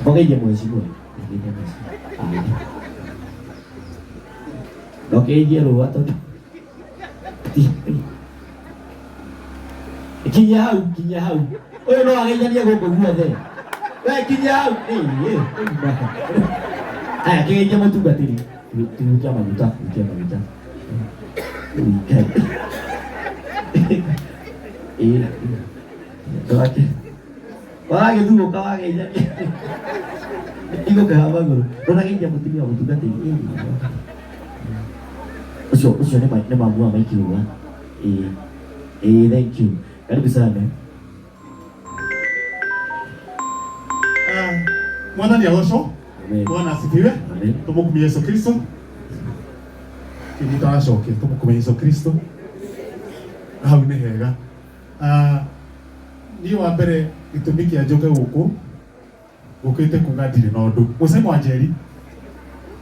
Mgeje mheshimiwa. Mgeje roho watoto. Kinya hau. Oyo no ageithania gũkũ guothe. We kinya hau. Aya kĩgeithia mũtungatĩri. Tukia maguta. Wagĩthurũka wageithania. Igũkaga magũrũ. Ndũnageithia mũtumia mũtungatĩri. Ucio nĩ mamua maikirũa. Thank you. Karibu sana. Mwathani agocwo. Amen. Bwana asifiwe. Amen. Tumukumie Yesu Kristo. Tũracokia tumukumie Yesu Kristo. Hau nĩ hega. Niĩ wa mbere gĩtũmi kĩa njoke gũkũ gũkĩte kuga ndirĩ na ũndũ. Mũcemo wa Njeri.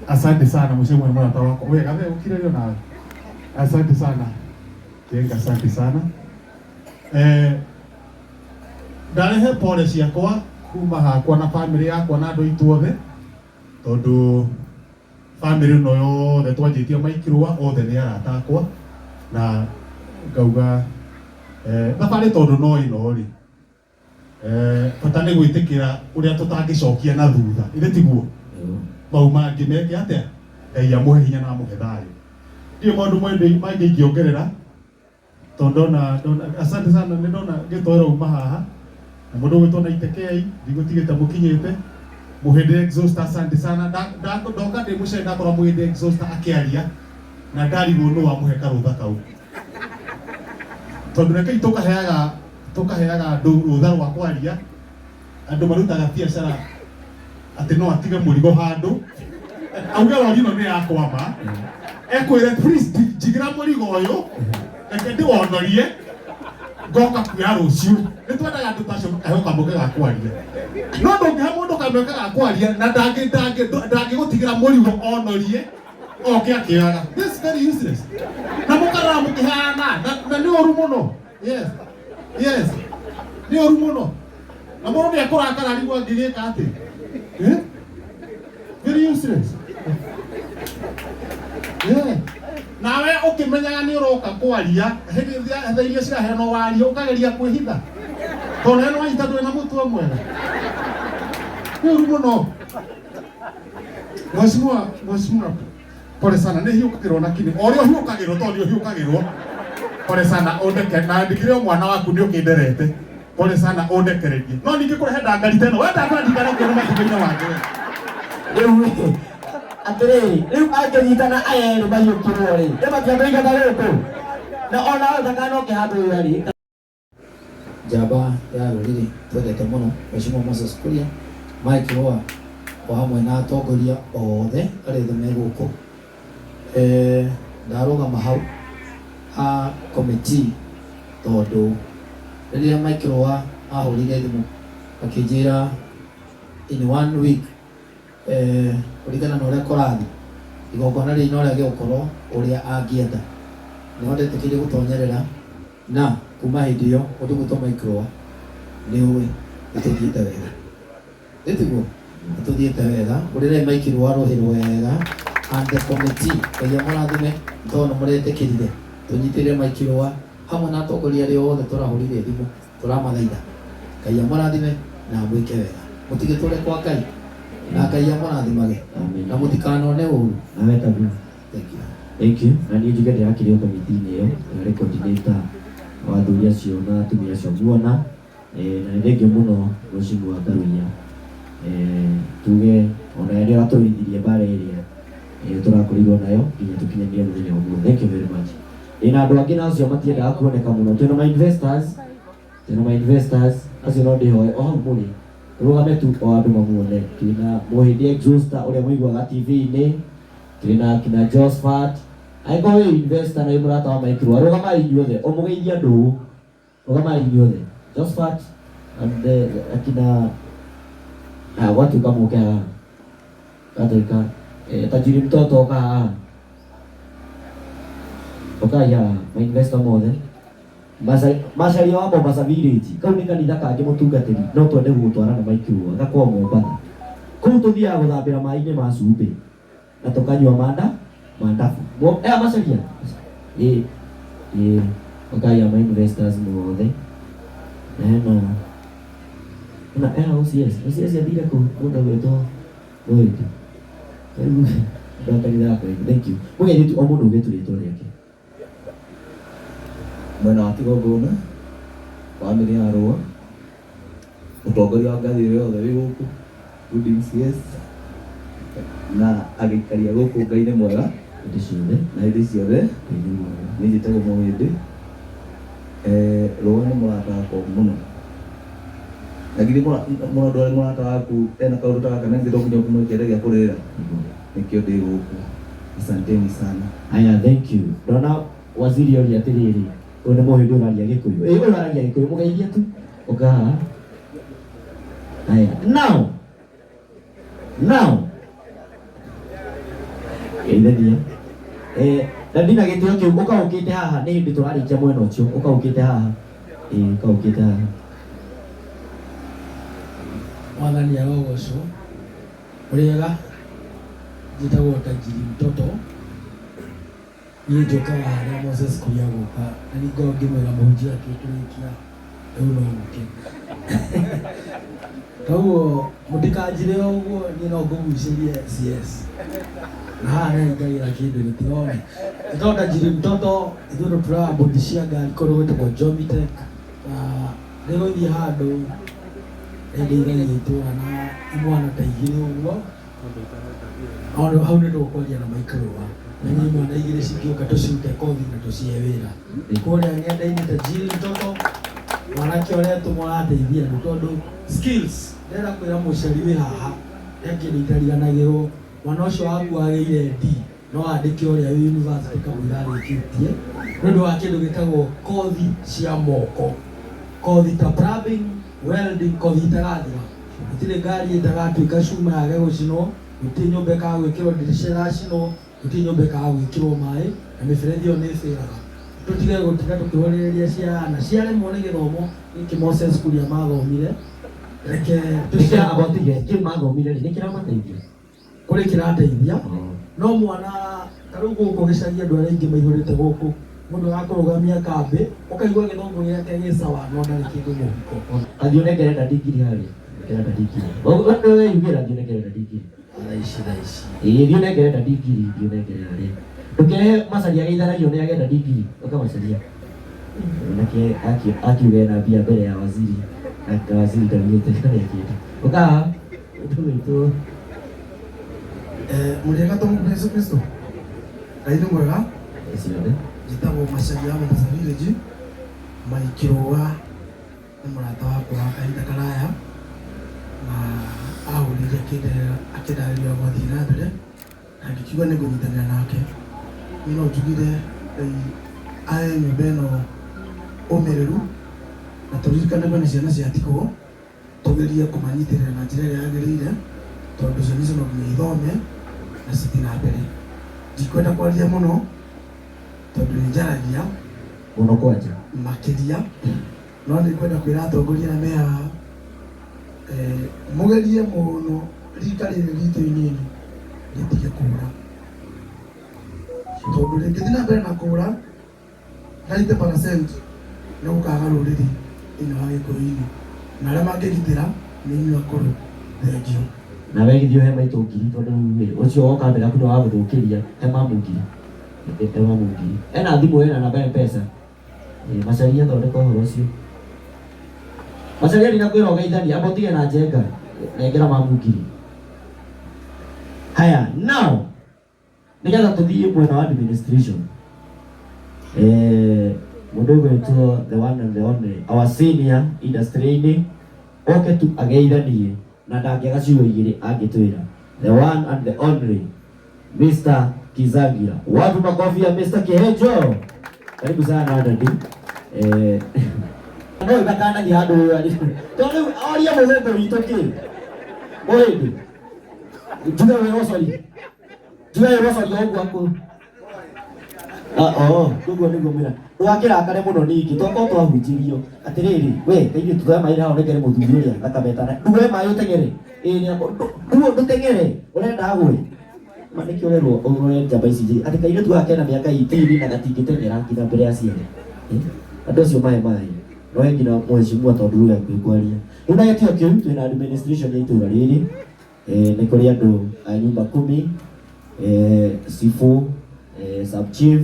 Asante sana mũcemo wa mwana wako. Wega wewe ukire leo nawe. Asante sana. Kenga asante sana. Ndarehe pole ciakwa kuma hakwa na family yakwa na andũ aitũ othe tondu family no yothe twanjitie maikirwa othe nĩ arata akwa na ngauga thabarĩ tondu no ino ri bata nĩ gwĩtĩkĩra ũrĩa tũtangĩcokia na thutha ĩrĩ tiguo mau mangĩ meke atĩa Ngai amũhe hinya na amũhe thayũ ndio maũndũ maingĩ ingĩongerera tondu ndona asante sana nĩ ndona gĩtoro uma haha na mũndũ wĩtwo na itekei ndigũtigĩte mũkinyĩte Muhende Exhauster asante sana ndoka ndĩ mũcere ndakora Muhende Exhauster akĩaria na ndarigwo nũ amũhe karũtha kau tondu rekei tũkaheaga andũ rũtha rwa kwaria andũ marutaga biacara atĩ no atige mũrigo handũ auge wori ĩno nĩ yakwama ekwĩre please njigira mũrigo ũyũ reke ndĩwonorie ngoka kuoya rũciũ nĩtwendaga andũ tacio makaheo kamũke ga kwaria no ndũngĩhe mũndũ kamũke ga kwaria na ndangĩgũtigĩra mũrigo onorie oke akĩoyaga. This is very useless. Na mũkarara mũkĩheana na nĩ ũru mũno. Yes nĩ ũru mũno na mũndũ nĩekũrakara arigwo angĩgĩka atĩ very useless. Nawe ũkĩmenyaga nĩ ũroka kwaria hĩndĩ iria ciraheanwo waria ũkageria kwĩhitha tondũ ĩno wanyita ndũrĩ na mũtwe mwega nĩ ũru mũno. Mheshimiwa pole sana nĩ hiũkagĩrwo na kini o rĩo hiũkagĩrwo tondũ nĩ hiũkagĩrwo pole sana ũndeke na ndikĩrĩ mwana waku nĩ ũkĩnderete pole sana ũndekererie no ningĩ kũrehe ndangari teno wenda kwandikana kuona matukũ-inĩ wake Rĩu atĩrĩrĩ rĩu angĩnyitana aya erĩ mahiũkĩrwo rĩ nĩmakĩamĩigana gũkũ na ona thakanoke handũ rĩ njamba ya rũrĩrĩ twendete mũno Mheshimiwa Moses Kuria Mike Roa o hamwe na atongoria othe arĩa othe me gũkũ ndarũgama hau ha committee tondũ rĩrĩa Mike Roa ahũrire thimũ akĩnjĩra in 1 week kũringana na ũrĩa kũrathiĩ igongona rĩrĩ no rĩage gũkorwo ũrĩa angĩenda nĩho ndetĩkĩire gũtonyerera na kuma hĩndĩ ĩyo ũndũ gwĩtwo Mike Roa nĩ ũĩ nĩtũthiĩte wega nĩtiguo nĩtũthiĩte wega ũrĩre Mike Roa rũhĩ wega and the committee Ngai amũrathime tondũ mũretĩkĩrire tũnyitĩrĩre Mike Roa hamwe na atongoria arĩa othe tũrahũrire thimũ tũramathaitha Ngai amũrathime na mwĩke wega mũtigĩtũre kwa Ngai na Ngai amũrathimage na mũtikanone ũru. Thank you. Na niĩ njuge ndĩrakĩrĩ komiti-inĩ ĩyo yarĩ coordinator wa athuri acio na atumia acio nguona na nĩ thengiũ mũno Mheshimiwa Karunya tuge ona rĩrĩa watũrĩithirie mbara ĩrĩa tũrakũrĩirwo nayo nginya tũkinyanĩre mũthenya ũmwe. Thank you very much. Na andũ angĩ nacio matiendaga kuoneka mũno twĩna ma investors acio no ndĩhoe o hau mũrĩ rũgame tu o andũ mamuone twĩna Muhende Exhauster ũrĩa mũiguaga TV-inĩ twĩna kina Josephat angĩkorwo wĩ investor na wĩ mũrata wa Mike Roa rũgamai inyuothe ũmũgeithie andũ rũgamai inyuothe Josephat and akina watu kama ũkea katika tajiri mtoto okaya ma investor mothe Macharia wa Mombasa Village kau nĩ kanitha kangĩ mũtungatĩri no twende gũtwara na Mike Roa gakorwo Mombasa kuu tuthiaga guthambira mai-ini ma cumbĩ na tukanyua mandabu macaria okagia ma investors mothe na OCS athire kũ mũndũ gwĩtwo Mũhĩndi karibu ndakanitha yakwa. Thank you mũgeithie o mũndũ ũgĩtu rĩtwa rĩake. Mwena wa kĩgongona bamĩrĩ ya Rũa, mũtongoria wa ngathĩ ĩyo yothe wĩ gũkũ, good MCS na agĩikaria gũkũ Ngai nĩ mwega na hĩndĩ ciothe nĩ njĩtagwo Mũhĩndĩ. Rũa nĩ mũrata wakwa mũno na githĩ mũndũ arĩ mũrata waku ena kaũndũ ta gaka na githĩ nginya ũkĩmwĩkĩra gĩa kũrĩra, nĩkĩo ndĩ gũkũ. Asanteni sana. Aya, thank you. Ndona waziri oria atĩrĩrĩ, ũyũ nĩ Mũhĩndĩ ũraria Gĩkũyũ. Ũyũ ũraria Gĩkũyũ, mũgeithie tu ũka haha. Aya, now geithania na ndina gĩtĩo kĩu ũka ũkĩte haha, nĩ hĩndĩ tũrarĩkia mwena ũcio, ũka ũkĩte haha ũka ũkĩte haha. Mwathani arogocwo. Ũrĩega, njĩtagwo Tajiri Mtoto, niĩ njokaga harĩa Moses Kuria gũka na ningorwo ngĩmwĩra mũhunjia akĩtũrĩkia rĩu no mũke. Koguo mũtikanjire ũguo, niĩ no ngũgucĩrie CS na haha nĩhingagĩra kĩndũ gĩtirone. Njĩtagwo Tajiri Mtoto, ithuĩ tũtũraga mbũndi cia ngari kũndũ gwĩtagwo Jomitech, na nĩgũthiĩ handũ nĩndeithagia itũra na imwana ta igĩrĩ ũguo. Hau nĩ tũkwaria na Rũa na nĩ imwana igĩrĩ cingĩũka tũcirute kothi na tũcihe wĩra kũrĩa ng'enda-inĩ. Tajiri Mtoto mwanake ũrĩa tũmũrateithia nĩ tondũ skills, ndĩrenda kwĩra mũciari wĩ haha nĩ kĩndũ itariganagĩrwo. Mwana ũcio waku agĩire D no andĩke ũrĩa wĩ university kamũira arĩkĩtie nĩ ũndũ wa kĩndũ gĩtagwo kothi cia moko, kothi ta plumbing, welding, kothi itarathira. Gũtirĩ ngari ĩtagatuĩka cuma yage gũcinwo, gũtirĩ nyũmba ĩkagwĩkĩrwo ndirica ĩracinwo, gũtirĩ nyũmba ĩkagwĩkĩrwo maĩ na mĩberethi ĩyo nĩ ĩbĩraga. Tũtige gũtiga tũkĩhũrĩrĩria ciana ciaremwo nĩ gĩthomo gĩkĩ Moses Kuria mathomire, reke tũciabotige kĩu mathomire nĩ kĩramateithia kũrĩ kĩrateithia. No mwana tarĩu gũkũ gĩcaria andũ arĩa aingĩ maihũrĩte gũkũ, mũndũ agakũrũgamia kambĩ ũkaigua gĩthomo gĩake gĩ sawa no ndarĩ kĩndũ mũhuko. Athiĩ ũnengerera ndigiri harĩa, ngerera ndigiri wewe yugĩra athiĩ ũnengerera ndigiri ici thiĩ ũnengerera ndigiri, thiĩ ũnengerera rĩa ndũkehe Macharia agĩithanagio nĩ agenda ndigiri ũka Macharia nake akiuga ena mbia mbere ya waziri na waziri ndarugĩte karĩa kĩndũ ũka haha ũndũ witũ. Mũrĩega tũmũkũ Yesu Kristo, Ngai nĩ mwega. Ciothe Njĩtagwo Macharia wa Mombasa Village, Mike Rũa nĩ mũrata wakwa wa kahinda karaya na ahũrire akĩndarĩria gũthiĩ na mbere na ngĩkiuga nĩ ngũnyitanĩra nake. Niĩ no njugire ahe nyũmba ĩno ũmĩrĩru na tũririkanagwo nĩ ciana cia tikũ, tũgerie kũmanyitĩrĩra na njĩra ĩrĩa yagĩrĩire tondũ ciana icio no nginya ithome na cithiĩ na mbere. Ndikwenda kwaria mũno tondũ nĩ njaragia mũno kwanja makĩria, no nĩ kwenda kwĩra atongoria na me haha mũgerie mũno rika rĩrĩ ritũ inini rĩtige kũũra, tondũ rĩngĩthiĩ na mbere na kũũra 90% nĩ gũkaga rũrĩrĩ thĩinĩ wa Gĩkũyũ-inĩ na arĩa mangĩgitĩra nĩ inyuĩ akũrũ. Thengio. na wegithio he maitũ ngiri tondũ ũcio woka mbere yaku nĩ wa gũthũkĩria he mamu ngiri ena thimũ ena namba ya M-Pesa. Macharia thondeka ũhoro ũcio. Macharia ndinakwĩra ũgeithania amba ũtige na njenga nengera mamu ngiri. Haya, now nĩgetha tũthiĩ mwena wa administration. Mũndũ ũgwĩtwo the one and the only our senior industry-inĩ oke tu ageithanie na ndangĩaga ciugo igĩrĩ angĩtwĩra the one and the only Mr. Kizagira. Wapi makofi ya Mr. Kihejo? Karibu sana dadi. Ndio bakana ni hado yali. Tole oria mwezo wito ki. Oye. Juga wewe swali. Juga wewe swali wangu hapo. Ndugu mira. wakirakare muno ningi twako twahunjirio atiriri we kaini tuthe mai hao nekere muthuri uria thakametana nduwe mai utengere ni nduwe ndutengere urenda agwe maniki urerwo urore njamba ici ati kaini tu akena miaka 18 na gatingitengera nginya mbere ya ciere andu acio mai no engina mwecimu atondu ya kwikwaria una yetio kiu twina administration ya itura riri ni kuri andu a nyumba 10 sifu sub chief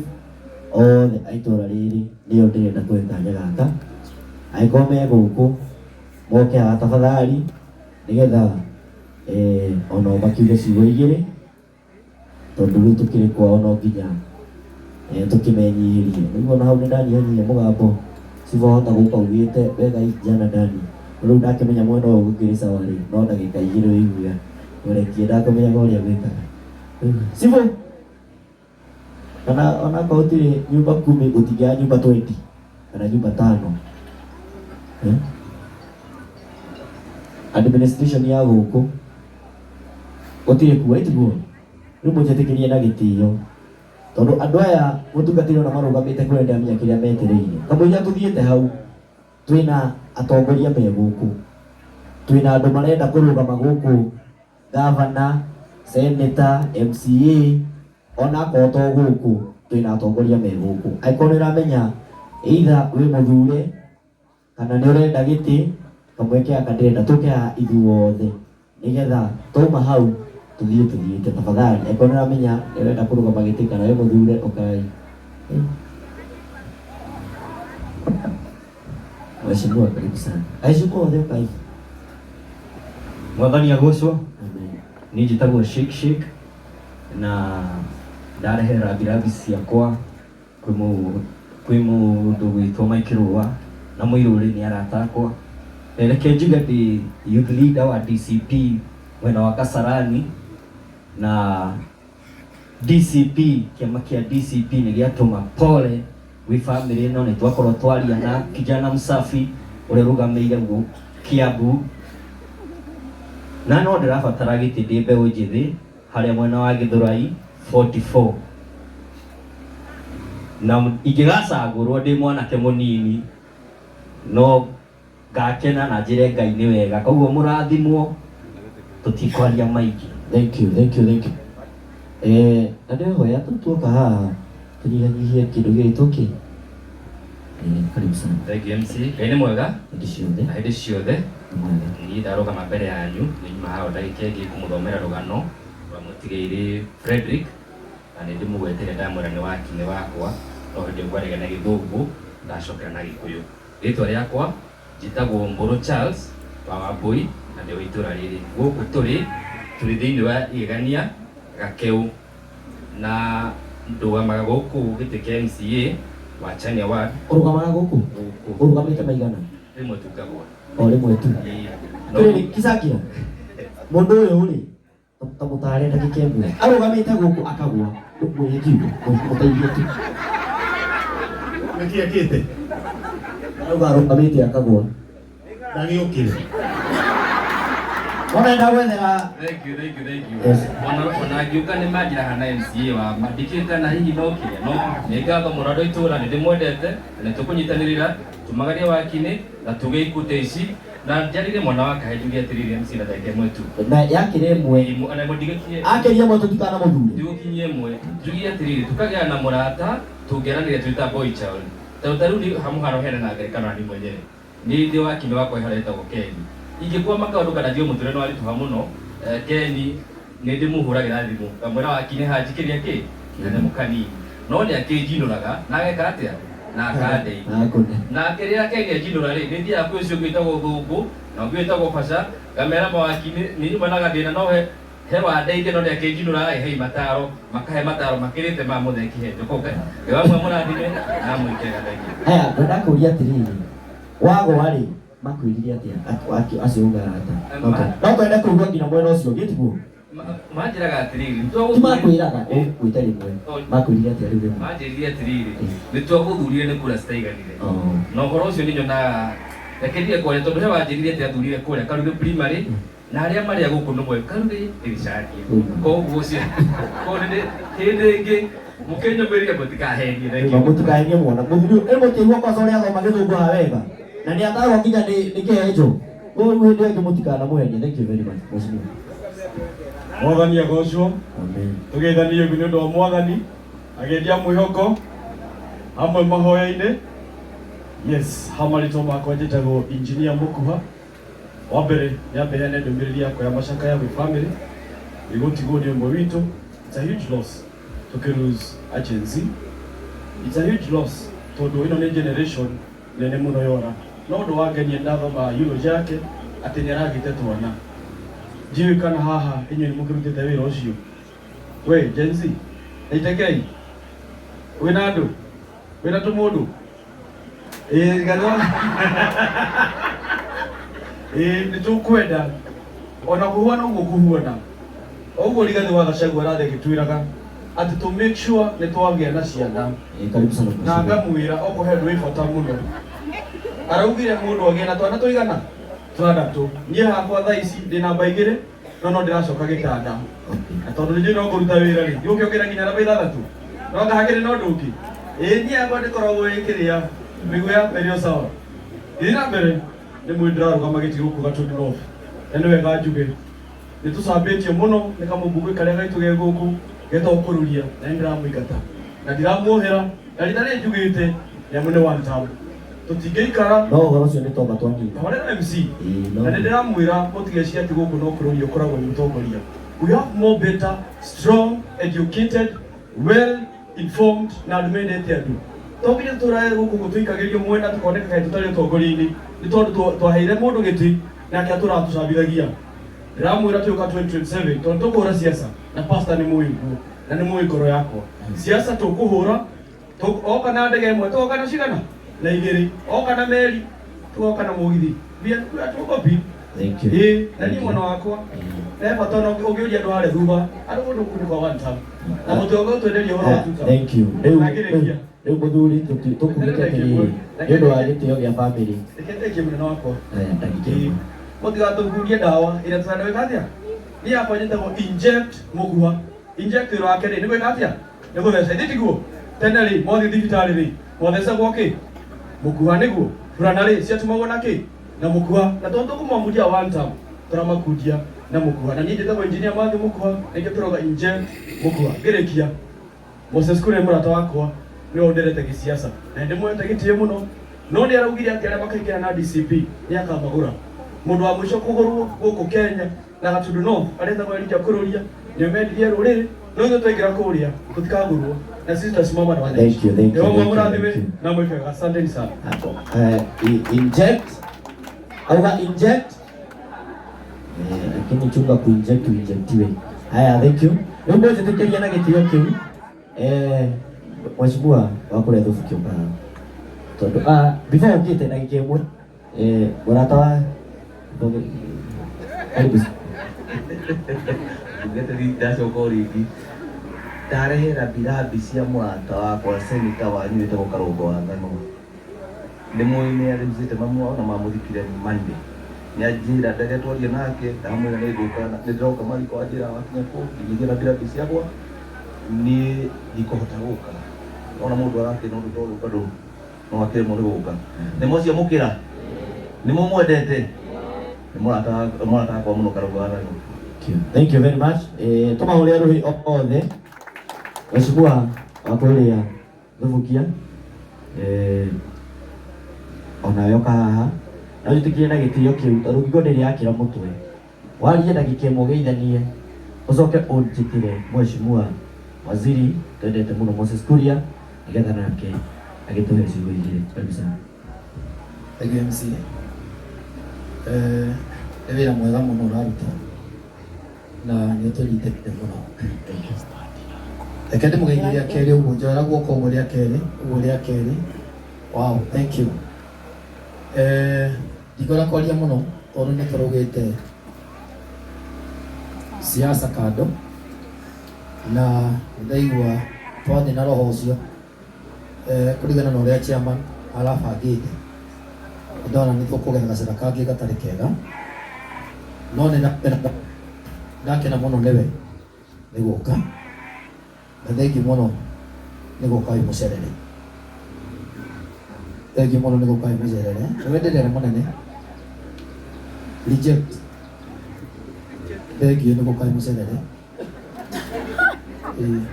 othe aitora riri nio ndirenda kwekanya gaka aiko me guku moke a tafadhali nigetha ono bakiuge ciugo igiri tondu riu tukiri kwa ono nginya tukimenyihirie niguo na hau ni ndanyihanyihia mugambo sivohota guka ugite wega ijana ndani riu ndakimenya mwena uyu gukiri sawa ri no ndagika igiri uiguya urekie ndakamenya uria gwikaga sivo kana ona kautire nyumba 10 gutigia nyumba 20 kana nyumba 5 administration ya guku gutire kuwa itugo riu mujetikirie na gitio tondu andu aya mutungatiro na marugamite kurenda mia kiria metereire kamuinya tuthiete hau twina atongoria me guku twina andu marenda kurugama guku governor senator MCA ona koto guku twina atongoria me guku aikonera menya either we muthure kana ni urenda giti kamweke akandenda tuke ithuothe nigetha tuma hau tuthiete tafadhali aikonera menya urenda kurugama giti kana we muthure ukai Mheshimiwa karibu sana aishuko othe ukai Mwathani agocwo amen ni njitagwo Shake na ndarehe rambirambi ciakwa kwĩ mũndũ gwĩtwo Mike Rũa na Mũirũrĩ nĩ arata akwa. Reke njuge ndĩ youth leader wa DCP mwena wa Kasarani na DCP kĩama kĩa DCP nĩ gĩatũma pole gwĩ family ĩno nĩ twakorwo twaria na kijana msafi ũrĩa rũgamĩire Kiambu na no ndĩrabatara gĩtĩ ndĩ mbeũ njĩthĩ harĩa mwena wa Gĩthũrai 44 na ingĩgacagũrwo ndĩ mwanake mũnini no ngakena na njĩre Ngai nĩ wega koguo mũrathimwo tũtikwaria maingĩ. Thank you. Nandĩhoya tuoka haha tunyihanyihie kĩndũ gĩtũ karibu sana. Thank you MC. Ngai nĩ mwega Hĩndĩ ciothe na hĩndĩ ciothe mwega. niĩ ndarũgama mbere yanyu nĩ nyuma hao ndagĩka ĩngĩ kũmũthomera rũgano rwa mũtigairĩ Frederick na nĩ ndĩmũgwetire ndamwĩra nĩ wakinĩ wakwa no hĩndĩ ĩyo kwarĩga na Gĩthũngũ ndacokera na Gĩkũyũ. Rĩtwa rĩakwa njĩtagwo Mbũrũ Charles wa Wambũi na ndĩ wa itũra rĩrĩ. Gũkũ tũrĩ thĩinĩ wa igegania Gakeu na ndũgamaga gũkũ gĩtĩ kĩa MCA wa Chania Ward. Ũrũgamaga gũkũ ũrũgamĩte maigana Rĩmwe tungagwo o rĩmwe tu rĩrĩ Kisakia mũndũ ũyũ rĩ tamũtare ndagĩka ĩmwe arũgamĩte gũkũ akagwa ndũmwĩre kiugo mũteithie tu nĩkĩ akĩte arauga arũgamĩte akagwa ndagĩũkire ũrenda gwethera. Thank you. Yes. Ona ngiuka nĩ manjĩra hana MCA wa mandĩkĩte na hihi no kĩrĩa no nĩ ngatho mũrado itũra nĩ ndĩmwendete na nĩ tũkũnyitanĩrĩra tumagarie wakinĩ na tuge ikuũ ici na njarire mwana wa Kahe njuge atĩrĩrĩ MC na ndagĩka ĩmwe tu na yakĩre ĩmwe ona mũndigĩkie akĩria ĩmwe tũtikana mũthure ndigũkinyie ĩmwe njugie atĩrĩrĩ tukagĩa na mũrata tũngĩaranĩria twĩta boy child tarĩu nĩ hamũhano hena na ngerekano ni mwenyewe nĩ ndĩ wakinĩ wakwa harĩa etagwo Keni ingĩkuwa makaũndũ kana ndio mũtũre no arituha mũno Keni nĩ ndĩmũhũragĩra thimũ kamwĩra wakinĩ ha njikĩria kĩ nĩ mũkanini no nĩ akĩnjinũraga na ageka atĩa na akandeithia na kĩrĩa Keni anjinũra rĩ nĩ thiaga kwĩ ũcio gwĩtagwo Thũngũ na ũngĩ wĩtagwo Baca ngamera mawakinĩ nĩ nyuma na gathĩna no he wandeithia no nĩ akĩnjinũra hei mataro makahe mataro makĩrĩte ma mũtheki he njokoke wamwe mũrathime na mũikega thengi. Haya ngwenda kũria atĩrĩrĩ wagwa rĩ makwĩrire atĩa acio ũgarata no twende kũigua nginya mwena ũcio gĩtiguo manjĩraga atĩrĩrĩ ti makwĩraga gwĩta rĩmwe makwĩrire atĩa rĩu rĩmwe manjĩrire atĩrĩrĩ nĩ twagũthurire nĩ kura citaiganire na ũhoro ũcio nĩ nyonaga rekerire kwarĩa tondũ he wanjĩrire atĩ athurire kũrĩa Karuge primary na arĩa marĩa gũkũ nĩ mwe Karuge ĩricanie koguo ũcio hĩndĩ ĩngĩ Mũkĩnyũmĩria mũtikahenie Ndio thengio. mũtikahenie mwana. Mũthuri emo tĩguo kwa sore athoma gĩthũngũ ha wega. Na nĩ atagwo nginya nĩ kĩhenjo. Ũguo hĩndĩ ĩngĩ mũtikanamũhenie. Thank you very much. Mheshimiwa. Mwathani agocwo. Amen. Tũgeithanie ũguo nĩ ũndũ wa Mwathani agendia mwĩhoko hamwe mahoya-inĩ. Yes, hamarĩtwo makwa njĩtagwo Engineer Mũkuha. Wa mbere nyambe heane ndũmĩrĩri yakwa ya macakaya gwĩ family. Nĩgũtigwo nĩ ũmwe witũ. It's a huge loss tũkĩ-lose agency. It's a huge loss tondũ ĩno nĩ generation nene mũno yora. No ũndũ wangenia ndathoma eulogy yake atĩ nĩaragĩte twana. Ndiũĩ kana haha inyuĩ nĩmũkĩrutĩte wĩra ũcio. We Gen Z, Naitekei, wĩna andũ, wĩna tũmũndũ. Gano nĩtũkwenda ona kũhuana ũguo kũhuana. Ũguo Rigathĩ wa Gachagua arathiĩ agĩtwĩraga atĩ to make sure nĩtwagĩa na ciana. Karibu sana. Na ngamwĩra okorwo he ũndũ wĩ bata mũno. Araugire mũndũ agĩe na twana tũigana? 6. Niĩ hakwa thaa ici ndĩ namba 2 no ndĩracoka gĩtanda. Na tondũ nĩ no ngũruta wĩra rĩ, yũke ũkĩra nginya namba 6. No ngahagĩre no ũndũ ũngĩ. Niĩ hakwa ndĩkoragwo ĩkĩrĩa mĩguĩ ya mbere o sawa. Thiĩ na mbere nĩ mwĩ ndĩrarũgama gĩtĩ gũkũ Gatũndũ North. Na nĩ wega njuge nĩtũcambĩtio mũno nĩ kamũmbugĩ karĩa gaitũ ge gũkũ getagwo kũruria na nĩndĩramũingata na ndiramuohera na rita rĩrĩ njugĩte nyamũ nĩ one term. Tũtingĩikara no ũhoro ũcio nĩ tomba twanginya. Horera MC na nĩndĩramwĩra mũtigeciria atĩ gũkũ no kũrũria ũkoragwo mũtongoria. We have more better, strong, educated, well informed na andũ mendete andũ. Tũngĩnya tũrae gũkũ gũtũikagĩrio mwena tũkoneka kaĩ tũtarĩ ũtongoria-inĩ nĩ tondũ twaheire mũndũ gĩtĩ nake atũratũcambithagia. Ndĩramwĩra tũka 2027 tondũ tũkũhũra siasa na pastor nĩ mũĩ nguo na nĩ mũĩ ngoro yakwa. Siasa tũkũhũra oka na ndege ĩmwe tũgoka na cigana na 2 oka na meri tũgoka na mũgithi bia tũkopi. Thank you. Na niĩ mwana wakwa bata no ũngĩũria andũ harĩa thutha andũ mũndũ kũrĩ one term na mũtongo twenderia ũhoro wa tuta. Thank you. Rĩu mũthuri tũkũrĩte atĩrĩrĩ nĩ ũndũ wa gĩtĩo gĩa bamĩrĩ. Rekete mũnene wakwa. Mũtigatũhurie ndawa ĩrĩa tũrenda gwĩka atĩa. Niĩ yakwa njĩtagwo Inject Mũkuha. Inject wĩra wake rĩ nĩ gwĩka atĩa? Nĩ gũtheca. Ithĩ tiguo? Tene rĩ mothiĩ thibitarĩ rĩ mothecagwo kĩ? Mũkuha nĩguo. Burana rĩ ciatumagwo na kĩ? Na Mũkuha. Na tondũ tũkũmwamũria one term tũramakundia na Mũkuha. Na niĩ njĩtagwo Engineer Matthew Mũkuha nĩkĩo tũroga Inject Mũkuha. Ngĩrĩkia Moses Kuria mũrata wakwa nĩ onderete gĩsiasa na ndĩmwete gĩtĩo mũno. No nĩ araugire atĩ arĩa makaingĩra na DCP nĩ akamagũra. Mũndũ wa mũico kũgũrwo gũkũ Kenya na Gatũndũ North arendagwo Elijah Kururia nĩ mendirie rũrĩrĩ no ithuĩ twaingĩra kũrĩa tũtikagũrwo na sisi tutasimama na wananchi. Thank you, thank you. Nĩguo mũrathime na mwĩkega. Asanteni sana. Inject auga inject lakini chunga kuinject uinjectiwe. Haya, thank you. Rĩu mwĩtĩkĩria na gĩtĩo kĩu Mheshimiwa wa kũrĩa thũbũkio kana tondũ before ũngĩte na gĩkĩmwe mũrata wa karibu ndacoka rĩngĩ ndarehera birambi cia mũrata wakwa seneta wanyu wĩtagwo Karũngũ wa Ng'ano. Nĩ mũĩ nĩ arĩmũcĩte mamu wao na mamũthikire Monday. Nĩanjĩra ndege twarie nake ndamwĩra nĩndĩroka mariko anjĩra wakinya kũu ngĩgĩra birambi ciakwa niĩ ndikũhota gũka. Ona mũndũ arakĩna ũndũ tondũ bado no akĩremwo nĩ gũka. Nĩ mũciamũkĩra nĩ mũmwendete nĩ mũrata wakwa mũno Karũngũ wa Ng'ano. Thank you very much. Tũmahũrĩre rũhĩ othe Mheshimiwa wa kũrĩa thũbũkia ona yoka haha na ũtĩkĩrie na gĩtĩo kĩu tondũ ngingo ndĩrĩ yakĩra mũtwe warie ndagĩka ĩmwe ũgeithanie ũcoke ũnjĩtĩre Mheshimiwa Waziri twendete mũno Moses Kuria nĩgetha nake agĩtũhe ciugo igĩrĩ. Karibu sana. Thank you MC. Nĩ wĩra mwega mũno ũraruta na nĩ ũtũnyitĩte mũno. Reke ndĩmũgeithie rĩa kerĩ ũguo njoera guoko ũguo rĩa kerĩ. Wow, thank you. Ndikũrakwaria mũno tondũ nĩ tũrũgĩte siasa kando na ndaigua twathiĩ na roho ũcio kũringana na ũrĩa chairman arabangĩte. Ndona nĩ tũkũgetha gacĩra kangĩ gatarĩ kega no nĩ ndakena mũno nĩwe nĩ gũka na thengi mũno nĩ gũkai mũcerere. Thengiũ mũno nĩ gũkai mũcerere. Nĩwenderere mũnene. Reject. Thengiũ nĩ gũkai mũcerere.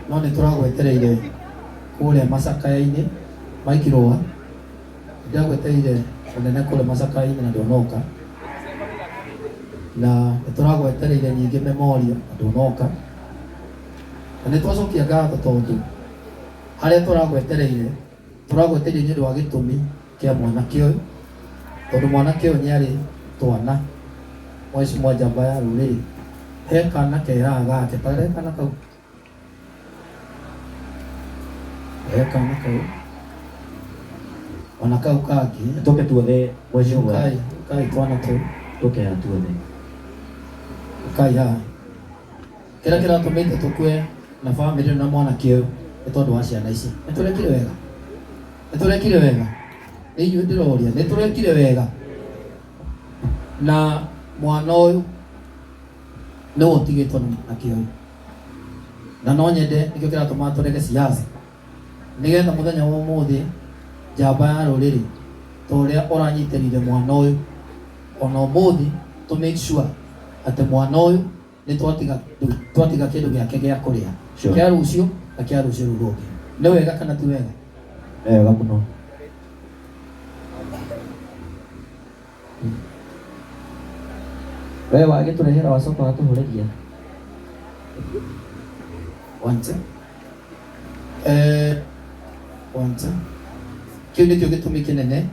No nĩ tũragwetereire kũrĩa macakaya-inĩ ma Ikĩrũa. Ndĩragwetereire mũnene kũrĩa macakaya-inĩ na ndũnoka. Na nĩ tũragwetereire nyingĩ Memorial na ndũnoka. Na nĩ twacokia ngatho tondũ harĩa tũragwetereire nĩ ũndũ wa gĩtũmi kĩa mwanake ũyũ, tondũ mwanake ũyũ nĩ arĩ twana Mheshimiwa njamba ya rũrĩrĩ. He kana kehaga gake, tarĩ kana kau, he kana kau, ona kau kangĩ Toke tuothe Mheshimiwa. kai twana tũu Toke ya tuothe. kai haha. Kĩrĩa kĩratũmĩte tũkue na bamĩrĩ na mwanake ũyũ nĩ tondũ wa ciana ici. Nĩtũrekire wega, nĩtũrekire wega, nĩ inyuĩ ndĩroria, nĩtũrekire wega. Na mwana ũyũ nĩ ũtigĩtwo na kĩoyo, na no nyende nĩkĩo kĩratũma tũrege siasa, nĩgetha mũthenya wa ũmũthĩ njamba ya rũrĩrĩ ta ũrĩa ũranyitĩrĩire mwana ũyũ, ona ũmũthĩ to make sure atĩ mwana ũyũ nĩ twatiga kĩndũ gĩake gĩa kũrĩa kĩa rũciũ na kĩa rũciũ rũu rũngĩ. Nĩ wega kana ti wega? Wega mũno. Wewe wagĩtũrehera wacoka watũhũrĩria. Wanja. Wanja. Kĩu nĩkĩo gĩtũmi kĩnene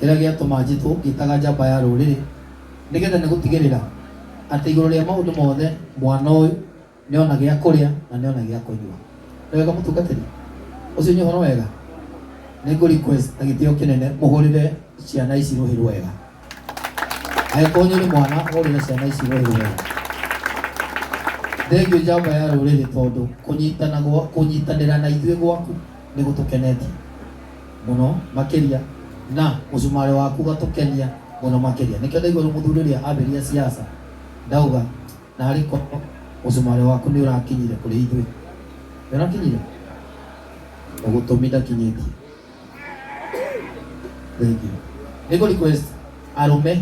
kĩrĩa gĩatũma njĩtwo ngĩtaga njamba ya rũrĩrĩ, nĩgetha nĩ gũtigĩrĩra atĩ igũrũ rĩa maũndũ mothe mwana ũyũ nĩona gĩa kũrĩa na nĩona gĩa kũnyua. Nĩ wega mũtungatĩri ũcio nĩ ũhoro wega. Nĩ ngũ request na gĩtĩo kĩnene mũhũrĩre ciana ici rũhĩ rwega. Angĩkorwo nĩ mwana mũhũrĩre ciana ici rũhĩ rwega. Thengiũ njamba ya rũrĩrĩ tondũ kũnyitanĩra na ithuĩ gwaku nĩ gũtũkenetie mũno makĩria, na mũcumarĩ waku gatũkenia mũno makĩria. Nĩkĩo ndaigua mũthuri ũrĩa ambĩrĩria siasa ndauga na harĩ korwo mũcumarĩ waku nĩ ũrakinyire kũrĩ ithuĩ. Nĩ ũrakinyire? Ũgũtũmi ndakinyĩtie. Thengiũ. Nĩ ngũ request arũme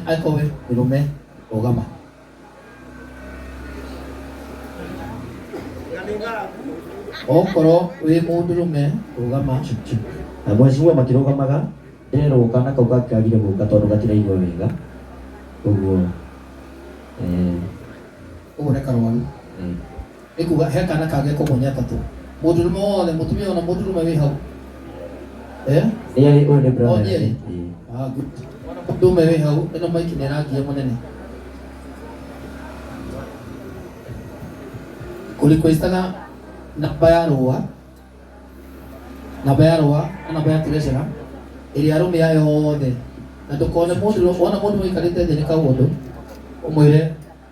angĩkorwo wĩ mũrũme rũgama. Okorwo wĩ mũndũrũme rũgama. Na Mheshimiwa makĩrũgamaga ndĩrerwo kana kau gakĩagire gũka tondũ gatiraigua wega. Ũguo ũguo nĩ karwaru. Nĩ kuga he kana kangĩ kũmũnya atatũ. Mũndũrũme wothe, mũtumia ona mũndũrũme wĩ hau. Ũyũ nĩ brother. Nyeri. Mũndũrũme wĩ hau, ĩno maiki nĩ ĩrangia mũnene. Kũrequestaga namba ya rũa na namba ya treasurer ĩrĩa arũme aya othe, na ndũkone wona mũndũ wĩikarĩte thĩ nĩ kaũndũ ũmwĩre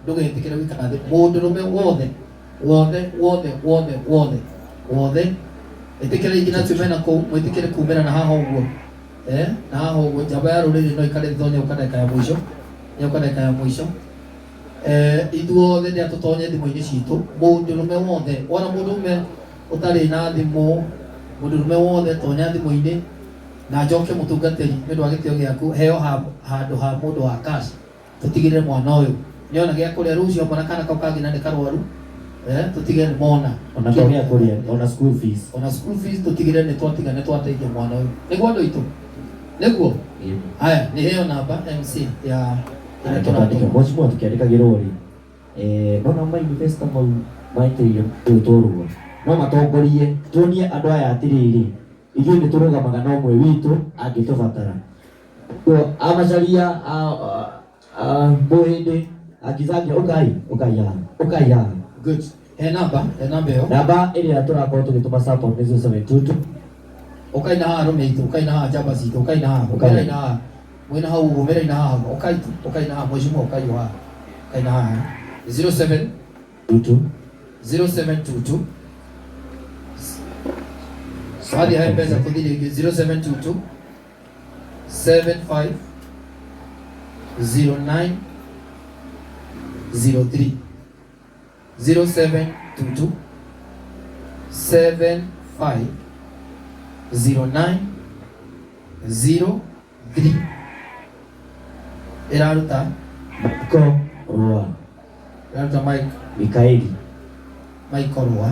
ndũgetĩkĩre gũikara thĩ. Mũndũrũme wothe ĩtĩkĩre ingĩ nacio mena kũu, mwĩtĩkĩre kumĩra na haha ũguo. Na haha ũguo njamba ya rũrĩrĩ no ikarĩ thĩ nyauka ndagĩka ya mũico. Ithuothe nĩ atũtonye thimũ-inĩ citũ. Mũndũrũme wothe, wona mũndũrũme ũtarĩ na thimũ, mũndũrũme wothe tonya thimũ-inĩ na njoke mũtungatĩri nĩ ũndũ wa gĩtĩo gĩaku, heo handũ ha mũndũ wa cash. Tũtigĩrĩre mwana ũyũ nĩona gĩa kũrĩa rũciũ, mbona kana kau kangĩ na nĩ karwaru. Tũtigĩrĩre mona ona gĩa kũrĩa, ona school fees tũtigĩrĩre nĩ twateithia mwana ũyũ. Nĩguo andũ aitũ, nĩguo haya nĩ heo namba MC ya Mheshimiwa tukiandĩkagĩrwo rĩ, nona manifesta mau maitĩrĩire tũrũa no matongorie tuonie andũ aya atĩrĩrĩ, ithuĩ nĩ tũrũgamaga na ũmwe witũ angĩtũbatara. Amacaria Mũhĩndĩ akizagia ũkai haha. Good. He namba ĩyo. Namba ĩrĩa tũrakorwo tũgĩtũma support nĩ 0722. Ũkai na haha arũme itũ, ũkai na haha njamba citũ, ũkai na haha, ũkai na haha. Mwĩna hau ũguo, mĩra na haha, ũkai na haha, Mheshimiwa ũkai haha. Ũkai na haha. 0722. Swali haya pesa kudhili 0722 75 09 03 0722 750903 iraruta Ko Rua iraruta Mikaeli. Mike Rua.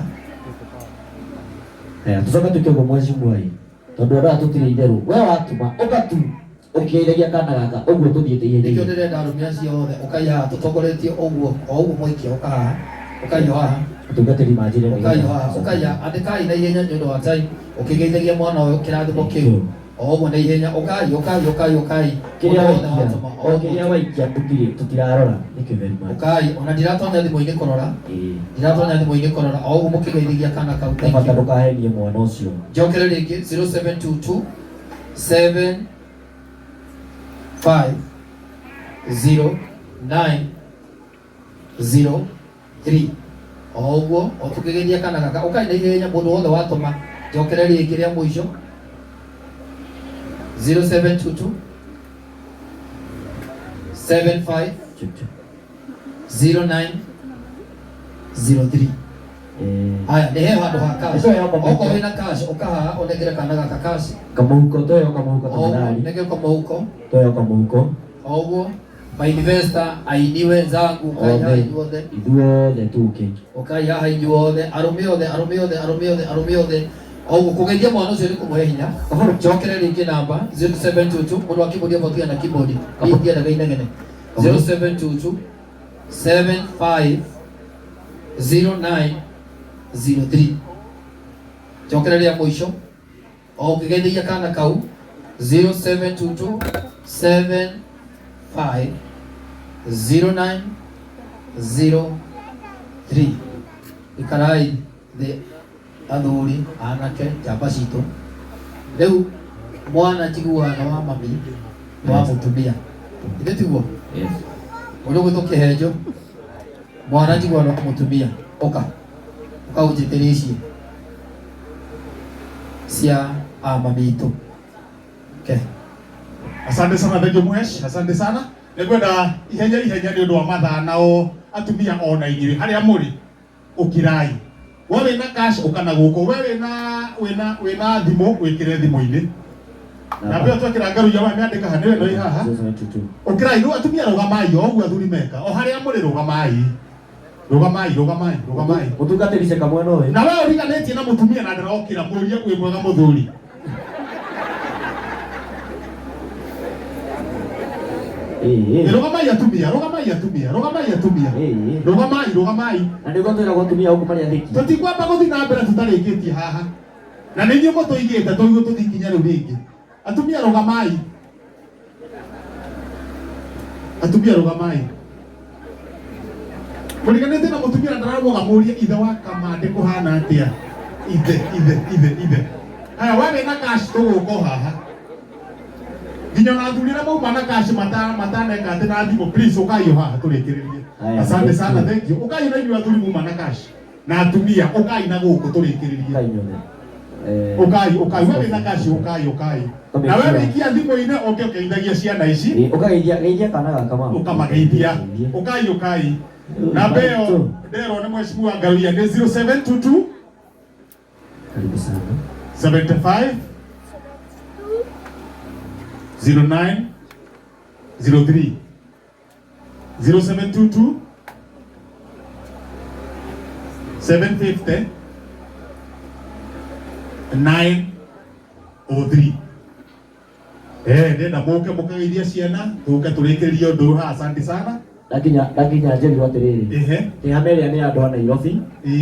Haya, tucoka tukiuga mheshimiwa hii tondu ora tutire itheru we watuma ugatu ukiithagia kana gaka uguo tuthiite Nikio iheria ndĩrenda arũme acio othe ũkaiha tũtongoretie ũguo o ũguo mũikia ũkahaha ũkaiha haha utungatiri majire ũkaiha haha ũkaiha andĩkai na ihenya nĩ ũndũ wa time ũkĩgeithagia mwana ũyũ kĩrathimo kĩu o ũguo na ihenya ũkai kiria waikia tutirarora nikio very much ũkai ona ndiratonya thimũ-inĩ kũrora ndiratonya thimũ-inĩ kũrora o ũguo mũkĩgeithagia kana kau bata ndukahenie mwana ucio njokere rĩngĩ 0722 7509003 o ũguo o tũkĩgeithia kana gaka ũkai na ihenya mũndũ wothe watũma njokere rĩngĩ rĩa mũico 0722 750903 haya nĩ he handũ ha cash okorwo wĩna cash ũkahaha ũnengere kana gaka cash kamuhuko toyo kamuhuko tafadhali nengere kamuhuko toyo kamuhuko o ũguo mainvesta aini wenzangu ukaiha inyuothe ithuothe tuke ukaiha inyuothe arũme othe o ũguo kũgeithia mwana ũcio nĩ kũmũhe hinya njokere rĩngĩ namba 0722 mũndũ wa keyboard abotiga na keyboard ndiendaga inegene 0722 750903 njokere rĩa mũico o ũkĩgeithagia kana kau 0722 750903 ikarai the athuri anake njamba citũ rĩu mwana njiguaga wa mami nĩ wa mũtumia ithe tiguo ũrĩa gwĩtwo kĩhenjo mwana njiguaga wa mũtumia ũka ũnjĩtĩrie ici cia mami itũ okay. Asante sana Thank you Mwesh, asante sana. Nĩngwenda ihenya nĩ ũndũ wa mathaa nao atumia ona inyuĩ harĩa mũrĩ ũkirai. We wĩna cash ũkana gũkũ, we wĩna thimũ wĩkĩre thimũ-inĩ. Na mbere twekĩra ngaru ya mĩandĩka hanĩ we ndoi haha. Ũkirai rĩu atumia rũgamai o ũguo athuri meka. O harĩa mũrĩ rũgamai. ũtungatĩri ceka mwena ũyũ Na we ũriganĩtie na mũtumia na ndĩrokĩra mũria kwĩ mwega mũthuri. Rũgamai atumia. Rũgamai. na nĩguo twĩragwo atumia gũkũ marĩa thĩki Tũtikwamba gũthiĩ na mbere tũtarĩkĩtie haha. Na nĩ inyuĩ mũtũigĩte tũigũ tũthikinya rĩu rĩngĩ. Atumia rũgamai. Mũriganĩtie na mũtumia ndaramũgamũria ithe wa Kamande kũhana atĩa. Ithe. Haya we wĩna cash tũgũkũ haha. Nginya na athuri na mauma na cash mataneka atĩ na thimũ please ũkaio haha tũrĩkĩrĩrie. Asante sana thank you. Ũkaio na inyuĩ athuri mauma na cash. Na atumia ũkai na gũkũ tũrĩkĩrĩrie. Ũkai we wĩna cash ũkai. Na we wĩkia thimũ-inĩ ũke ũkeithagia ciana ici. Ũkageithia kana gaka mama. Ũkamageithia. Ũkai. Namba ĩyo nderwo nĩ mheshimiwa Ngaruya nĩ 0722 karibu sana 75 0903 0722 750 903 ndenda mũke mũkageithia ciana tũke tũrĩkĩrĩrie ũndũ haha asante sana. ndakinya njerirwo atĩrĩrĩ kĩhame ĩrĩa nĩ andũ a Nairobi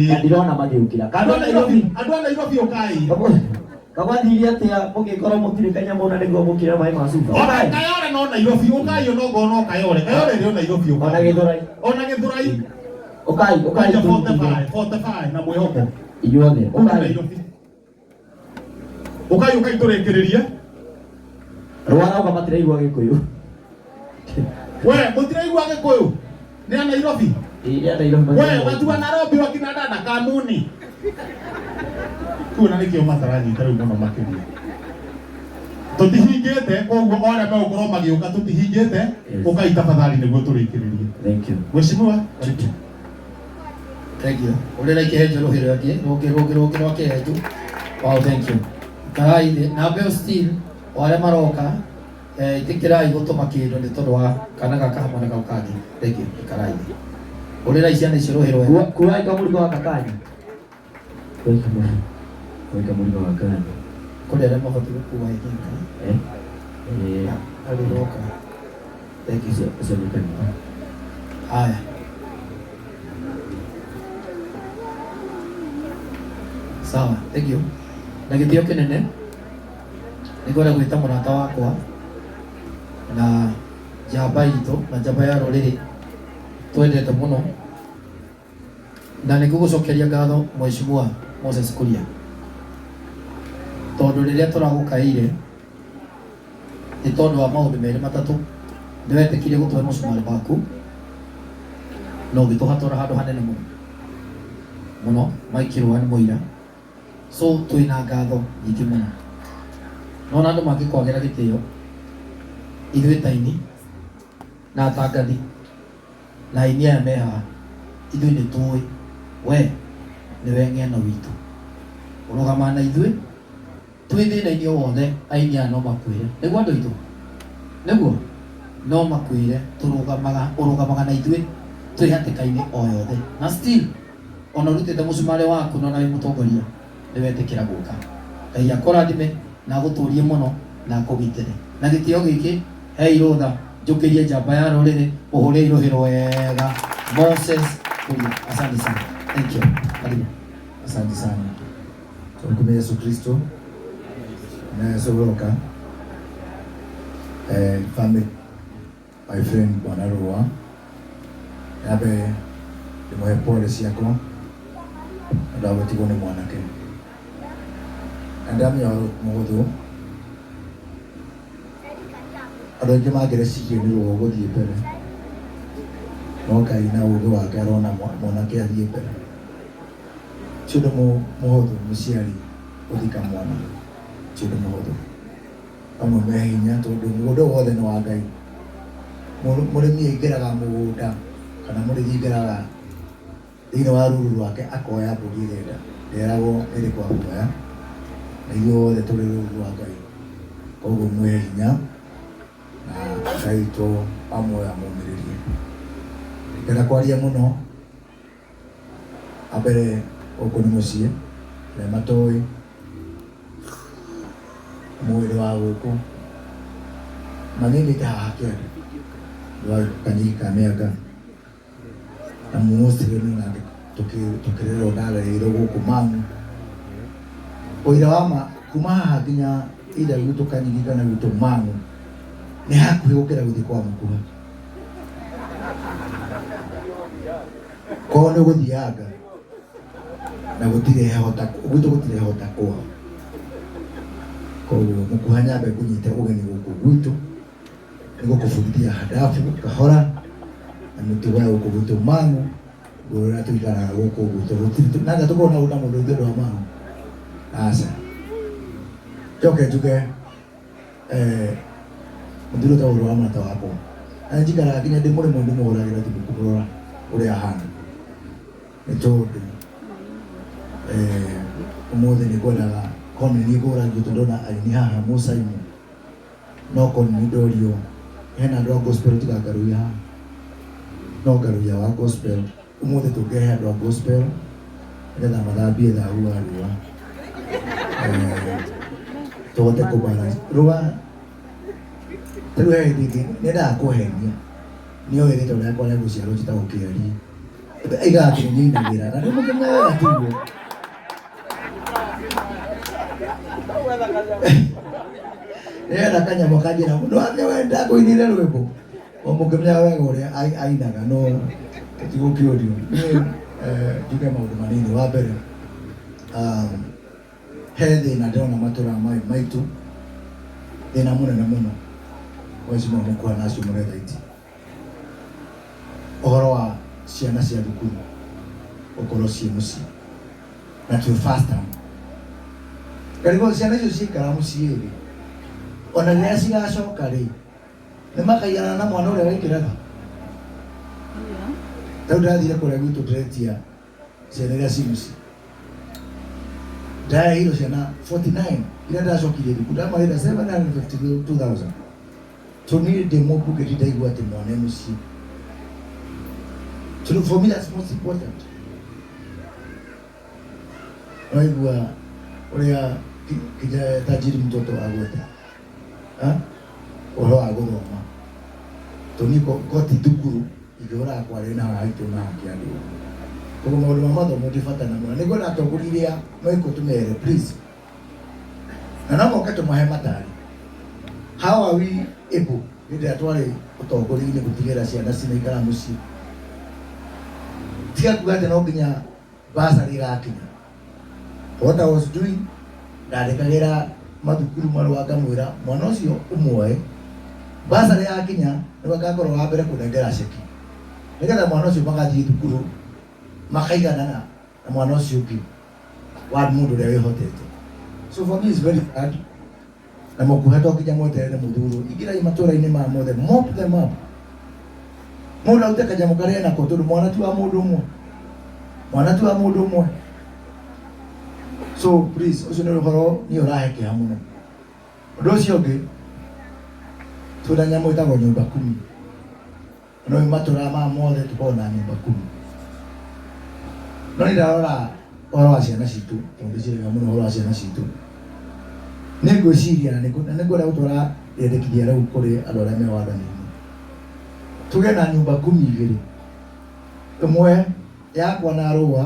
na ndirona magĩũkĩra andũ a Nairobi ũkai kagwathirie atĩa mũngĩkorwo mũtirĩ kanyamũ na nĩguo mũkĩra maĩ ma cuba ona Kayole no Nairobi ũkai ona ngoro no Kayole rĩo Nairobi ũkai ona Gĩthũrai ũkai 45 na mwĩhoko inyuothe ũkai tũrĩkĩrĩrie rwarauga matiraigua Gĩkũyũ we mũtiraigua Gĩkũyũ nĩ a Nairobi we watu wa Nairobi wakina dada Kamuni kuna nĩkĩo mataranyita rĩu mũno makĩria tũtihingĩte koguo orĩa megũkorwo magĩũka tũtihingĩte ũkai tafadhali nĩguo tũrĩkĩrĩrie. Thank you Mheshimiwa Thank you. Ulera ikehenjo ruhiro yake, roke rwakehenjo. Wow, thank you. Karai na beo still wale maroka itikirai gutuma kindu ni tondu wa kana gaka hamwe na gaukangi. Thank you. Karai. Ulera iciana icio ruhiro wega. Kurai kamurigo wa kakanya. Kurai kamurigo wa kakanya. Kuri arĩa mahote gũkua ihinga aliroka. Thank you. Haya. Sawa, thank you. Na gĩtĩo kĩnene nĩngwenda gwĩta mũrata wakwa na njamba itũ na njamba ya rũrĩrĩ twendete mũno, na nĩngũgũcokeria ngatho Mheshimiwa Moses Kuria, tondũ rĩrĩa tũragũkaire nĩ tondũ wa maũndũ merĩ matatũ. Nĩwetĩkire gũtũhe mũcumarĩ waku na ũgĩtũhatũra handũ hanene mũno mũno. Mike Kirwa nĩ mũira, so twĩna ngatho nyingĩ mũno. Nona andũ mangĩkwagĩra gĩtĩo, ithuĩ ta aini na atangathi na aini aya me haha, ithuĩ nĩ tũĩ we nĩwe ng'eno witũ. Ũrũgama na ithuĩ twĩ thĩna-inĩ o wothe, aini aya no makwĩre nĩguo andũ aitũ, nĩguo no makwĩre ũrũgamaga na ithuĩ twĩ hatĩka-inĩ o yothe, na still ona ũrutĩte mũcumarĩ waku na wĩ mũtongoria nĩwetĩkĩra gũka. Ngai akũrathime na agũtũrie mũno na akũgitĩre. Na gĩtĩo gĩkĩ he irũtha njũkĩrie njamba ya rũrĩrĩ ũhũre irũhĩro wega Moses Kuria. Asante sana. Thank you. Karibu. Asante sana. Tumkume Yesu Kristo. Na Yesu roka. Family, my friend Bwana Rua. Yabe ndimwe pole ciakwa. Ndagũtigwo nĩ mwanake. Ndamya mũhũthũ. Andũ aingĩ mangĩreciria nĩ ruo gũthiĩ mbere. No Ngai na ũũgĩ wake arona mwanake athiĩ mbere. Ti ũndũ mũhũthũ mũciari gũthika mwana. Ti ũndũ mũhũthũ. Amwe me hinya tondũ mũgũnda wothe nĩ wa Ngai. Mũrĩmi aingĩraga mũgũnda kana mũrĩmi aingĩraga thĩinĩ wa ruru rwake akoya mbũri ĩrĩa nderagwo ĩrĩ kwa guoya, na ithuothe tũrĩ ruru rwa Ngai. Koguo mwĩhe hinya na Ngai to amuoya mũmĩrĩrie. Ngenda kwaria mũno ambere gũkũ nĩ mũciĩ arĩa matũĩ mwĩrĩ wa gũkũ na nĩndĩte haha kĩanda kanyi ka mĩanga na mũmũcirĩni na tũkĩrerwo ndarerĩirwo gũkũ Mang'u. Ũira wa ma kuma haha nginya ira gwitũ Kanyigi kana gwitũ Mang'u nĩ hakuhĩ gũkĩra gũthiĩ kwa mũkuha. Koguo nĩ ũgũthianga na gũtirĩ hota gwitũ gũtirĩ hota kwao. Koguo mũkuha nyambe kũnyita ũgeni gũkũ gwitũ nĩ gũkũbundithia hadabu kahora na mĩtugo ya gũkũ gwitũ Mang'u gũrĩa tũikaraga gũkũ gwitũ gũtirĩ nanga tũkorwo na mũndũ ũngĩ wa Mang'u. Aca njoke njuge mũthuri ta ũrĩa wa mũrata wakwa na njikaraga nginya ndĩ mũrĩmo ndĩmũhũragĩra thimũ kũmũrora ũrĩa ahana, nĩ tondũ ũmũthĩ nĩ ngwendaga korwo nĩ niĩ ngũragio tondũ ndona aini haha Mũsaimu, no korwo nĩ ndorio hena andũ a gospel tiga ngaruia haha, no ngaruia wa gospel. Ũmũthĩ tũngĩhe andũ a gospel nĩgetha mathambie thaahu wa rũa tũhote kũbalance rũa. Rĩu he hĩndĩ ĩngĩ nĩendaga kũhenia nĩoĩ rĩtwa rĩakwa rĩa gũciarwo njĩtagwo Kĩari, aigaga kĩnyinagĩra na ndĩmũkenia wega tiguo. Nĩenda kanyamũ kanjĩra nĩwamenya we ndakũinire rwĩmbo mũkĩmenya wega ũrĩa ainaga no tũtigũkĩũrio. Niĩ njuge maũndũ manini. Wa mbere he thĩna ndĩrona matũra maya maitũ, thĩna mũnene mũno Mheshimiwa Mũkuha na acio mũrethaiti, ũhoro wa ciana cia thukuru gũkorwo ciĩ mũciĩ na twĩ first term. Karigwo ciana icio ciaikara mũciĩ rĩ, ona rĩrĩa cigacoka rĩ nĩ makaigana na mwana ũrĩa waingĩraga. Rĩu ndĩrathire kũrĩa gwitũ ndĩretia ciana iria ci muciĩ ndaheirwo ciana 49 iria ndacokire thukuru ndamarĩra 752,000 so niĩ ndĩ mũmbunge ndaigua atĩ mwana mũciĩ. So for me that's most important. Waigua ũrĩa tajiri mtoto agweta ũhoro wa gũthoma toni koti thukuru igĩũra kwarĩ na haitũ na kĩandũ koguo maũndũ ma mathomo ndĩbatana mũno nĩguo natongoriria no ikũtũmere please na no moke tũmahe matari how are we able hĩndĩ ĩrĩa twarĩ ũtongoria-inĩ gũtigĩrĩra ciana cinaikara mũciĩ tiga kuga atĩ no nginya basarĩ ĩgakinya. What I was doing ndandĩkagĩra mathukuru marũa ngamwĩra mwana ũcio ũmwoe basarĩ yakinya nĩwe ngakorwo wa mbere kũnengera ceki nĩgetha mwana ũcio magathiĩ thukuru makaigana na mwana ũcio ũngĩ wa mũndũ ũrĩa wĩhotete. So for me it's very hard na mũkuhe to nginya mweterere mũthuro ingĩrai matũũra-inĩ ma mothe mop them up mũndũ aute kanyamũ karĩa nako tondũ mwana ti wa mũndũ ũmwe so please ũcio nĩ ũhoro niĩ ũrahe kĩeha mũno. Ũndũ ũcio ũngĩ twĩna nyamũ ĩtagwo nyũmba kumi no matũũra ma mothe tũkorwo na nyũmba kumi no nĩ ndarora ũhoro wa ciana citũ tondũ cirega mũno ũhoro wa ciana citũ nĩ ngwĩciria na nĩngwenda gũtwara rĩendekithia rĩu kũrĩ andũ arĩa me wathani-inĩ tuge na nyũmba kumi igĩrĩ ĩmwe yakwa na rũa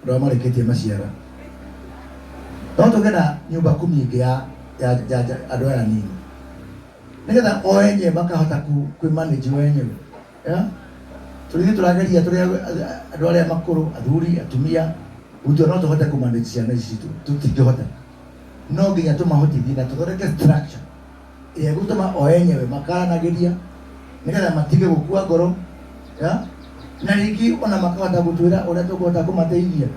andũ arĩa marĩkĩtie maciara no tuge na nyũmba kumi ĩngĩ ya andũ aya nini nĩgetha o enyewe makahota kwĩmanage o enyewe tũrĩthiĩ tũrageria tũrĩ andũ arĩa makũrũ athuri atumia gũtua no tũhote kũmanage ciana ici citũ tũtingĩhota no nginya tũmahotithie na tũthondeke structure ĩrĩa ĩgũtũma o enyewe makaranagĩria nĩgetha matige gũkua ngoro na rĩngĩ ona makahota gũtwĩra ũrĩa tũkũhota kũmateithia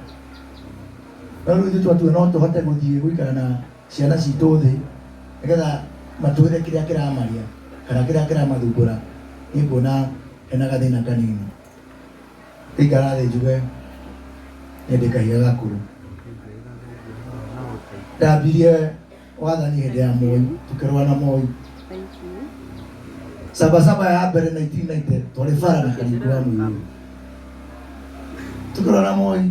no rĩu ithuĩ twatua no tũhote gũthiĩ gũikara na ciana citũ thĩ nĩgetha matwĩre kĩrĩa kĩramaria kana kĩrĩa kĩramathumbũra niĩ nguona hena gathĩna kanini ĩikara thĩ njuge nĩndĩ kahiga gakũrũ ndambirie wathani hĩndĩ ya Moi tũkĩrũa na Moi Sabasaba ya mbere 1990 twarĩ bara na Karingu wa Mũirũ tũkĩrũa na Moi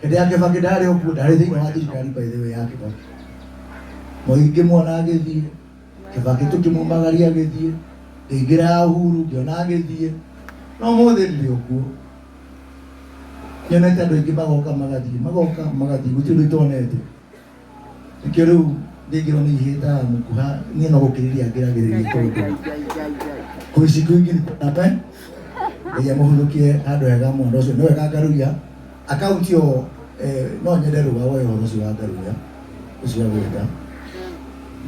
hĩndĩ ya Kĩbakĩ ndarĩ ũguo ndarĩ thĩinĩ wa thirikari by the way ya Kĩbakĩ Moi ngĩmuona agĩthiĩ Kĩbakĩ tũkĩmumagaria agĩthiĩ ngĩingĩra ya Uhuru ngĩona agĩthiĩ no mũthĩ ndĩrĩ ũguo nyonete andũ aingĩ magathiĩ gũtirĩ ũndũ itonete nikĩo rĩu ndĩngĩrwo nĩ ihĩta mũkuha niĩ no gũkĩrĩria ngĩragĩrĩria tondũ kwĩ ciku ingĩ nĩkuonape ĩrĩa mũhurũkie handũ hega mwana ũcio nĩwe kangaruria akaunti ĩyo no nyende rũga woe ũhoro ũcio wa ngaruria ũcio wa gwĩka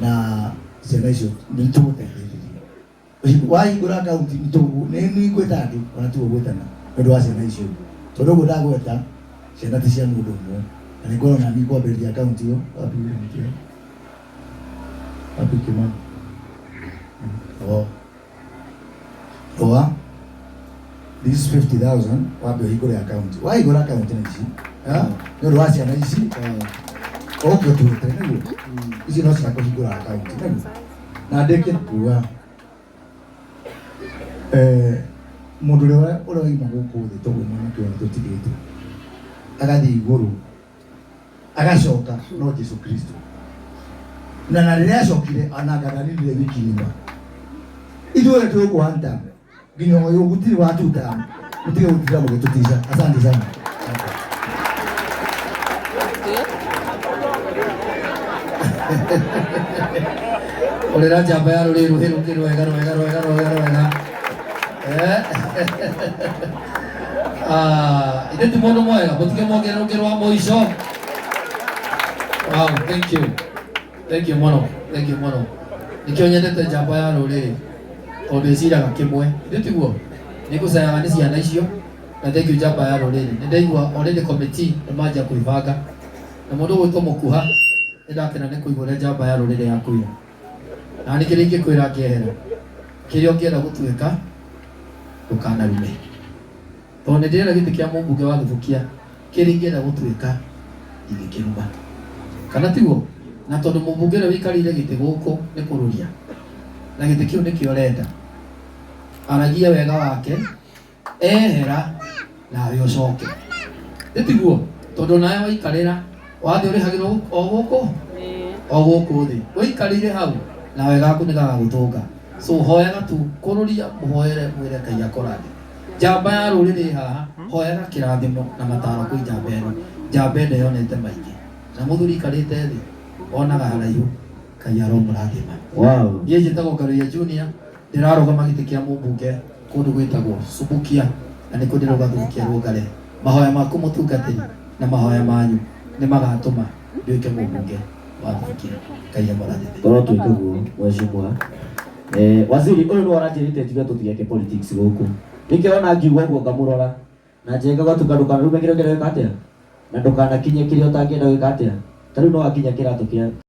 na ciana icio nĩtũgũteithĩrĩria wahingũra akaunti nĩngwĩta andũ ona tiga gwĩtana nĩ ũndũ wa ciana icio tondũ ũguo ndagweta ciana ti cia mũndũ ũmwe na nĩngorwo na niĩ kwambĩrĩria akaunti ĩyo wapikima this is 50,000 wambe ũhingũre akaunti wahingũra akaunti na ici nĩ ũndũ wa ciana ici ũgũkĩo tũrute nĩguo ici no cia kũhingũra akaunti nĩguo na ndĩkie kuga mũndũ ũrĩa ũroima gũkũ thĩ tũguo mwanake ũyũ tũtigĩte agathiĩ igũrũ agacoka no Jesu Kristo na rĩrĩa acokire anangananire wiki ng'ima ithuothe tũgũkũhanta nginya ũyũ gũtirĩ watuta mũtige gũtira mũgĩtũtica asante sana orera njamba ya rũrĩrĩ rũhĩ rwega ithe ti mũndũ mwega mũtige mwongererũke rwa mũico. Wow, thank you mũno nĩkĩo nyendete njamba ya rũrĩrĩ tondũ ĩciraga kĩmwe ithe tiguo nĩngũcayaga nĩ ciana icio na thank you njamba ya rũrĩrĩ nĩndaigua already committee nĩmanjia kwĩbanga na mũndũ ũgwĩtwo Mũkuha nĩndakena nĩ kũigua ũrĩa njamba ya rũrĩrĩ yakwĩra na nĩ kĩrĩa ingĩkwĩra ngĩehera kĩrĩa ũngĩenda gũtuĩka ndũkanarume tondũ nĩndĩrenda gĩtĩ kĩa mũmbunge wa Gĩthukia kĩrĩa ingĩenda gũtuĩka ingĩkĩruga, kana tiguo? Na tondũ mũmbunge ũrĩa wĩikarĩire gĩtĩ gũkũ nĩ kũrũria, na gĩtĩ kĩu nĩkĩo ũrenda, aragia wega wake, ehera nawe ũcoke, tiguo? Tondũ nawe waikarĩra wathiĩ ũrĩhagĩrwo o gũkũ thĩ, wĩikarĩire hau nawe gaku nĩ gagagũtũnga. So hoyaga tu kũrũria, mũhoere mwĩre Ngai akũrathime. Njamba ya rũrĩrĩ haha, hoyaga kĩrathimo na mataro kwĩ njamba ĩno. Njamba ĩno yonete maingĩ, na mũthuri ikarĩte thĩ onaga haraihu, Ngai aromũrathima. Wow. Niĩ njĩtagwo Ngaruiya Junior, ndĩrarũgama gĩtĩ kĩa mũmbunge kũndũ gwĩtagwo Subukia, na nĩkuo ndĩrũgamĩtie Rũngare. Mahoya maku mũtungatĩri na mahoya manyu nĩ magatũma nduĩke mũmbunge wa Subukia. Ngai amũrathime. Korwo twĩke guo, mheshimiwa. Waziri ũyũ nĩ waranjĩrĩte tuge tũtigeke politics gũkũ. Nĩkĩona ngiuga ũguo ngamũrora na njengaga tukandũkana rĩu mekĩre kĩrĩa wĩka atĩa, na ndũkanakinye kĩrĩa ũtangĩenda gwĩka atĩa. Ta rĩu no wakinya kĩratũ kĩa